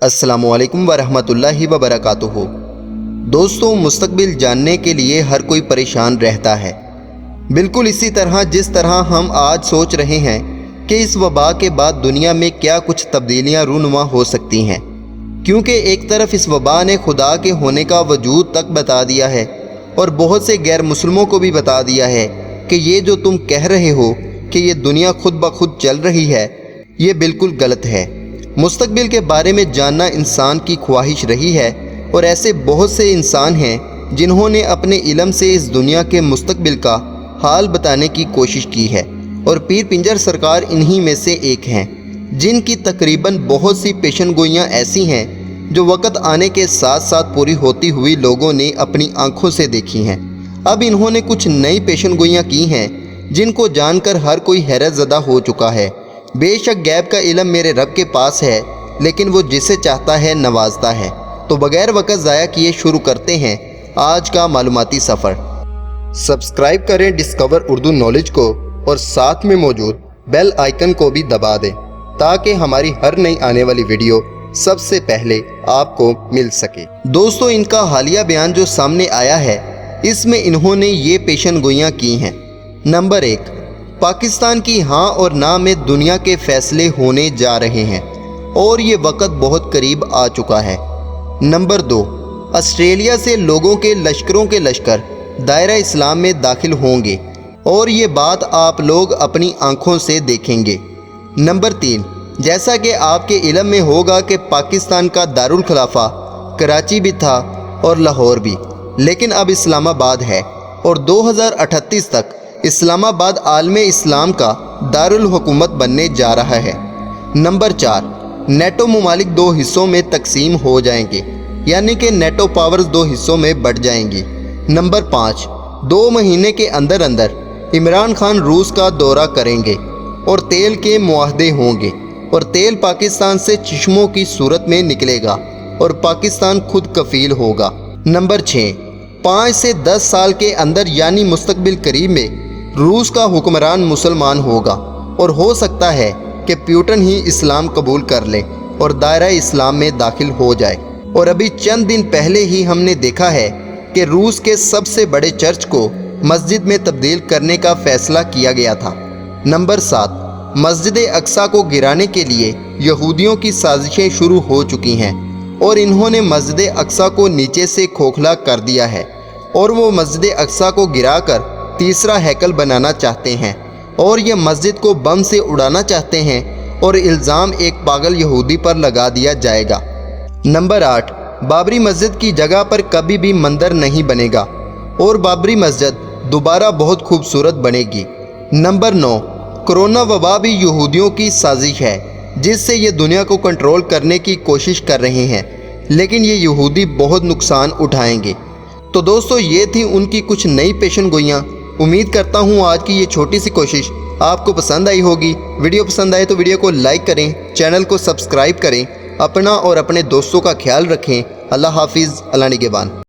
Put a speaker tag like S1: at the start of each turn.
S1: السلام علیکم ورحمۃ اللہ وبرکاتہ۔ دوستوں، مستقبل جاننے کے لیے ہر کوئی پریشان رہتا ہے، بالکل اسی طرح جس طرح ہم آج سوچ رہے ہیں کہ اس وبا کے بعد دنیا میں کیا کچھ تبدیلیاں رونما ہو سکتی ہیں، کیونکہ ایک طرف اس وبا نے خدا کے ہونے کا وجود تک بتا دیا ہے اور بہت سے غیر مسلموں کو بھی بتا دیا ہے کہ یہ جو تم کہہ رہے ہو کہ یہ دنیا خود بخود چل رہی ہے، یہ بالکل غلط ہے۔ مستقبل کے بارے میں جاننا انسان کی خواہش رہی ہے، اور ایسے بہت سے انسان ہیں جنہوں نے اپنے علم سے اس دنیا کے مستقبل کا حال بتانے کی کوشش کی ہے، اور پیر پنجر سرکار انہی میں سے ایک ہیں، جن کی تقریباً بہت سی پیشن گوئیاں ایسی ہیں جو وقت آنے کے ساتھ ساتھ پوری ہوتی ہوئی لوگوں نے اپنی آنکھوں سے دیکھی ہیں۔ اب انہوں نے کچھ نئی پیشن گوئیاں کی ہیں جن کو جان کر ہر کوئی حیرت زدہ ہو چکا ہے۔ بے شک غیب کا علم میرے رب کے پاس ہے، لیکن وہ جسے چاہتا ہے نوازتا ہے۔ تو بغیر وقت ضائع کیے شروع کرتے ہیں آج کا معلوماتی سفر۔ سبسکرائب کریں ڈسکور اردو نالج کو، اور ساتھ میں موجود بیل آئیکن کو بھی دبا دیں تاکہ ہماری ہر نئی آنے والی ویڈیو سب سے پہلے آپ کو مل سکے۔ دوستو، ان کا حالیہ بیان جو سامنے آیا ہے، اس میں انہوں نے یہ پیشن گوئیاں کی ہیں۔ نمبر 1، پاکستان کی ہاں اور نہ میں دنیا کے فیصلے ہونے جا رہے ہیں اور یہ وقت بہت قریب آ چکا ہے۔ نمبر 2، آسٹریلیا سے لوگوں کے لشکروں کے لشکر دائرہ اسلام میں داخل ہوں گے، اور یہ بات آپ لوگ اپنی آنکھوں سے دیکھیں گے۔ نمبر 3، جیسا کہ آپ کے علم میں ہوگا کہ پاکستان کا دارالخلافہ کراچی بھی تھا اور لاہور بھی، لیکن اب اسلام آباد ہے، اور 2038 تک اسلام آباد عالم اسلام کا دارالحکومت بننے جا رہا ہے۔ نمبر 4، نیٹو ممالک 2 حصوں میں تقسیم ہو جائیں گے، یعنی کہ نیٹو پاورز 2 حصوں میں بڑھ جائیں گی۔ نمبر 5، 2 مہینے کے اندر اندر عمران خان روس کا دورہ کریں گے اور تیل کے معاہدے ہوں گے، اور تیل پاکستان سے چشموں کی صورت میں نکلے گا اور پاکستان خود کفیل ہوگا۔ نمبر 6، 5 سے 10 سال کے اندر یعنی مستقبل قریب میں روس کا حکمران مسلمان ہوگا، اور ہو سکتا ہے کہ پیوٹن ہی اسلام قبول کر لے اور دائرہ اسلام میں داخل ہو جائے۔ اور ابھی چند دن پہلے ہی ہم نے دیکھا ہے کہ روس کے سب سے بڑے چرچ کو مسجد میں تبدیل کرنے کا فیصلہ کیا گیا تھا۔ نمبر 7، مسجد اقصیٰ کو گرانے کے لیے یہودیوں کی سازشیں شروع ہو چکی ہیں، اور انہوں نے مسجد اقصیٰ کو نیچے سے کھوکھلا کر دیا ہے، اور وہ مسجد اقصیٰ کو گرا کر تیسرا ہیکل بنانا چاہتے ہیں، اور یہ مسجد کو بم سے اڑانا چاہتے ہیں، اور الزام ایک پاگل یہودی پر لگا دیا جائے گا۔ نمبر 8، بابری مسجد کی جگہ پر کبھی بھی مندر نہیں بنے گا، اور بابری مسجد دوبارہ بہت خوبصورت بنے گی۔ نمبر 9، کرونا وبا بھی یہودیوں کی سازش ہے، جس سے یہ دنیا کو کنٹرول کرنے کی کوشش کر رہے ہیں، لیکن یہ یہودی بہت نقصان اٹھائیں گے۔ تو دوستو، یہ تھی ان کی کچھ نئی پیشن گوئیاں۔ امید کرتا ہوں آج کی یہ چھوٹی سی کوشش آپ کو پسند آئی ہوگی۔ ویڈیو پسند آئے تو ویڈیو کو لائک کریں، چینل کو سبسکرائب کریں، اپنا اور اپنے دوستوں کا خیال رکھیں۔ اللہ حافظ، اللہ نگہبان۔